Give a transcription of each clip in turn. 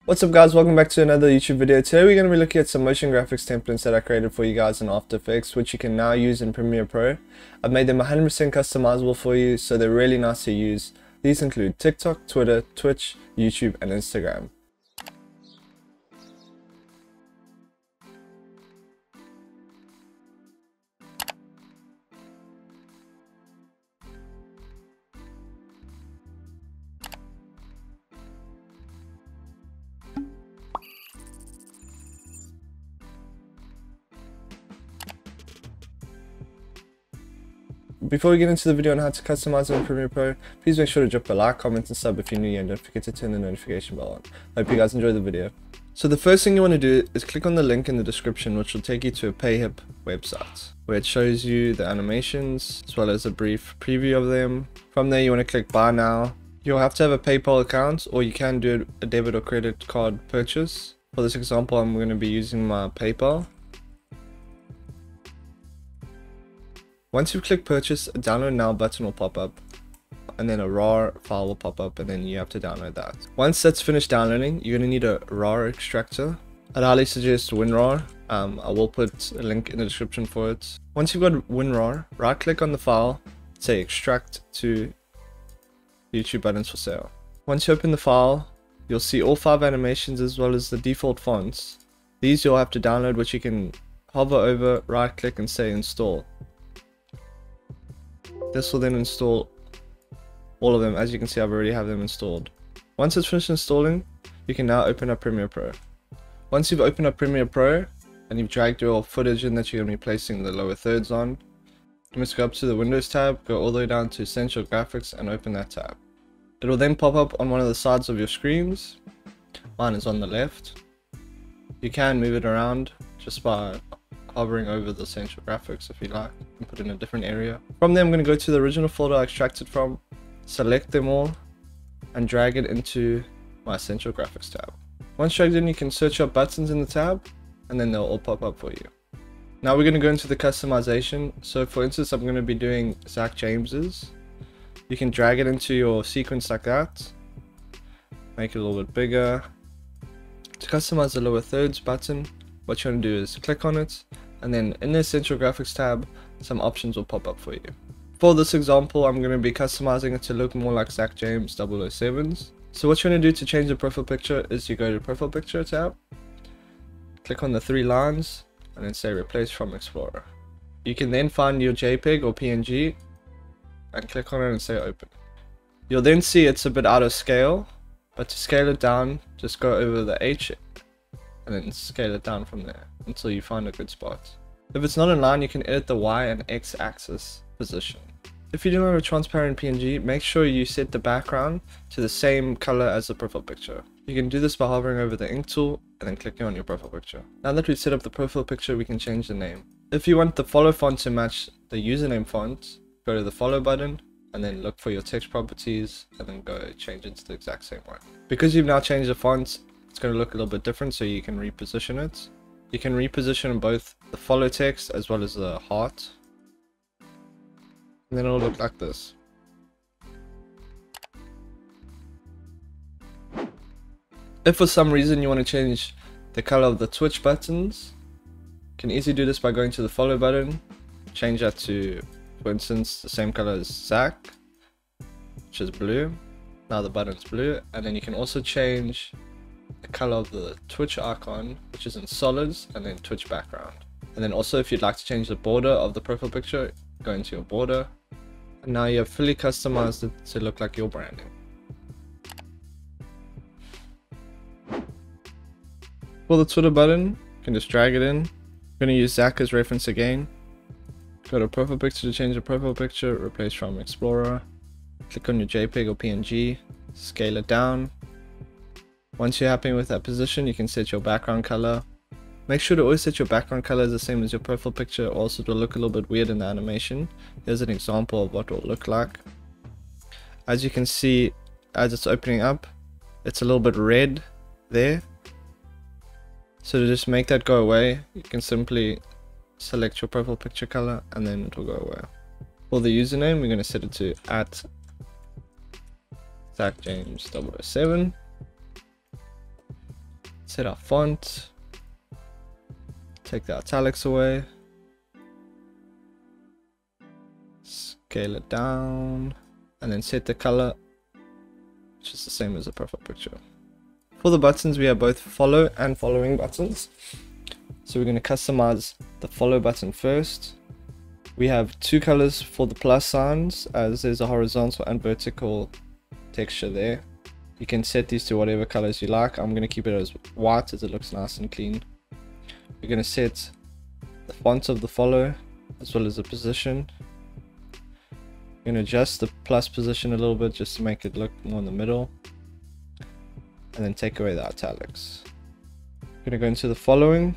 What's up guys, welcome back to another YouTube video. Today we're going to be looking at some motion graphics templates that I created for you guys in After Effects, which you can now use in Premiere Pro. I've made them 100% customizable for you, so they're really nice to use. These include TikTok, Twitter, Twitch, YouTube and Instagram. Before we get into the video on how to customize them in Premiere Pro, please make sure to drop a like, comment and sub if you're new here, and don't forget to turn the notification bell on. Hope you guys enjoy the video. So the first thing you want to do is click on the link in the description, which will take you to a PayHip website where it shows you the animations as well as a brief preview of them. From there you want to click buy now. You'll have to have a PayPal account, or you can do a debit or credit card purchase. For this example I'm going to be using my PayPal. Once you've clicked purchase, a download now button will pop up, and then a RAR file will pop up, and then you have to download that. Once that's finished downloading, you're going to need a RAR extractor. I'd highly suggest WinRAR. I will put a link in the description for it. Once you've got WinRAR, right click on the file, say extract to YouTube buttons for sale. Once you open the file, you'll see all 5 animations as well as the default fonts. These you'll have to download, which you can hover over, right click and say install. This will then install all of them. As you can see, I've already have them installed. Once it's finished installing, you can now open up Premiere Pro. Once you've opened up Premiere Pro and you've dragged your footage in that you're going to be placing the lower thirds on, you must go up to the Windows tab, go all the way down to Essential Graphics and open that tab. It will then pop up on one of the sides of your screens. Mine is on the left. You can move it around just by hovering over the Essential Graphics if you like, and put it in a different area. From there I'm going to go to the original folder I extracted from, select them all and drag it into my Essential Graphics tab. Once dragged in, you can search up buttons in the tab and then they'll all pop up for you. Now we're going to go into the customization. So for instance, I'm going to be doing Zach James's. You can drag it into your sequence like that, make it a little bit bigger. To customize the lower thirds button, what you want to do is click on it, and then in the Essential Graphics tab, some options will pop up for you. For this example, I'm going to be customizing it to look more like Zach James 007's. So what you want to do to change the profile picture is you go to Profile Picture tab, click on the 3 lines, and then say Replace from Explorer. You can then find your JPEG or PNG, and click on it and say Open. You'll then see it's a bit out of scale, but to scale it down, just go over the H and then scale it down from there until you find a good spot. If it's not in line, you can edit the Y and X axis position. If you do not have a transparent PNG, make sure you set the background to the same color as the profile picture. You can do this by hovering over the ink tool and then clicking on your profile picture. Now that we've set up the profile picture, we can change the name. If you want the follow font to match the username font, go to the follow button and then look for your text properties and then go change it to the exact same one. Because you've now changed the font, it's going to look a little bit different, so you can reposition it. You can reposition both the follow text as well as the heart, and then it'll look like this. If for some reason you want to change the color of the Twitch buttons, you can easily do this by going to the follow button, change that to, for instance, the same color as Zach, which is blue. Now the button's blue, and then you can also change the color of the Twitch icon, which is in solids, and then Twitch background. And then also, if you'd like to change the border of the profile picture, go into your border, and now you have fully customized it to look like your branding. For the Twitter button, you can just drag it in. I'm going to use Zach as reference again. Go to profile picture to change the profile picture, replace from Explorer, click on your JPEG or PNG, scale it down. Once you're happy with that position, you can set your background color. Make sure to always set your background color as the same as your profile picture, also it will look a little bit weird in the animation. Here's an example of what it will look like. As you can see, as it's opening up, it's a little bit red there. So to just make that go away, you can simply select your profile picture color and then it will go away. For the username, we're going to set it to @ZachJames007. Set our font. Take the italics away. Scale it down. And then set the color, which is the same as the profile picture. For the buttons, we have both follow and following buttons. So we're going to customize the follow button first. We have two colors for the plus signs, as there's a horizontal and vertical texture there. You can set these to whatever colors you like. I'm going to keep it as white as it looks nice and clean. We're going to set the font of the follow as well as the position. We're going to adjust the plus position a little bit just to make it look more in the middle. And then take away the italics. We're going to go into the following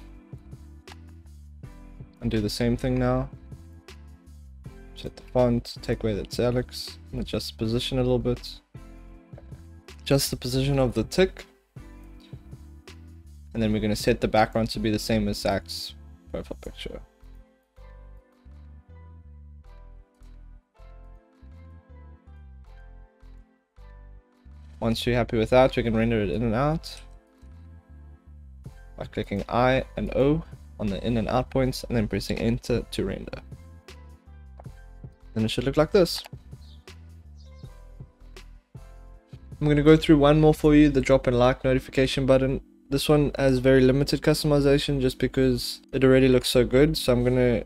and do the same thing now. Set the font, take away the italics, and adjust the position a little bit. Adjust the position of the tick. And then we're going to set the background to be the same as Zach's profile picture. Once you're happy with that, we can render it in and out by clicking I and O on the in and out points and then pressing enter to render. Then it should look like this. I'm going to go through one more for you, the drop and like notification button. This one has very limited customization just because it already looks so good. So I'm going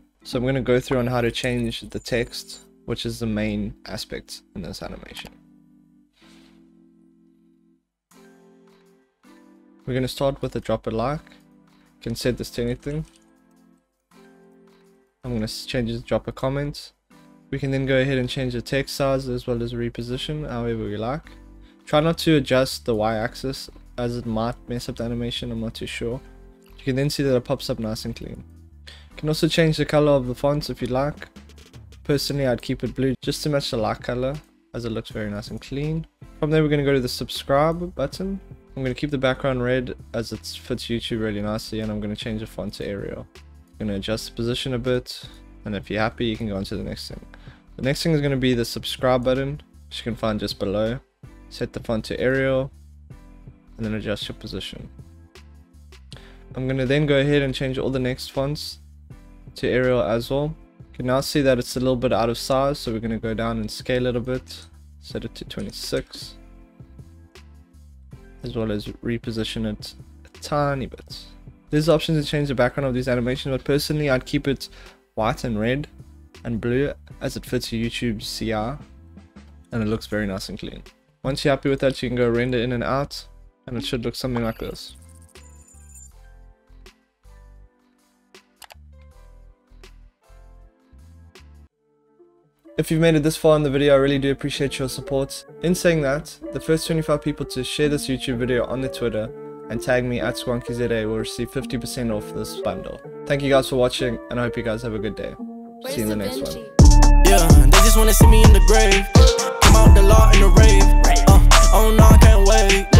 to go through on how to change the text, which is the main aspect in this animation. We're going to start with a drop a like. You can set this to anything. I'm going to change it to drop a comment. We can then go ahead and change the text size as well as reposition however we like. Try not to adjust the y-axis as it might mess up the animation, I'm not too sure. You can then see that it pops up nice and clean. You can also change the color of the fonts if you'd like. Personally, I'd keep it blue just to match the light color as it looks very nice and clean. From there, we're going to go to the subscribe button. I'm going to keep the background red as it fits YouTube really nicely, and I'm going to change the font to Arial. I'm going to adjust the position a bit, and if you're happy, you can go on to the next thing. The next thing is going to be the subscribe button, which you can find just below. Set the font to Arial, and then adjust your position. I'm going to then go ahead and change all the next fonts to Arial as well. You can now see that it's a little bit out of size, so we're going to go down and scale it a bit. Set it to 26. As well as reposition it a tiny bit. There's options to change the background of these animations, but personally I'd keep it white and red and blue as it fits YouTube's CR, and it looks very nice and clean. Once you're happy with that, you can go render in and out, and it should look something like this. If you've made it this far in the video, I really do appreciate your support. In saying that, the first 25 people to share this YouTube video on their Twitter and tag me at SquonkyZA will receive 50% off this bundle. Thank you guys for watching, and I hope you guys have a good day. See you in the next one. Yeah, they just wanna see me in the grave. Come out the law in the rave. Oh no, I can't wait.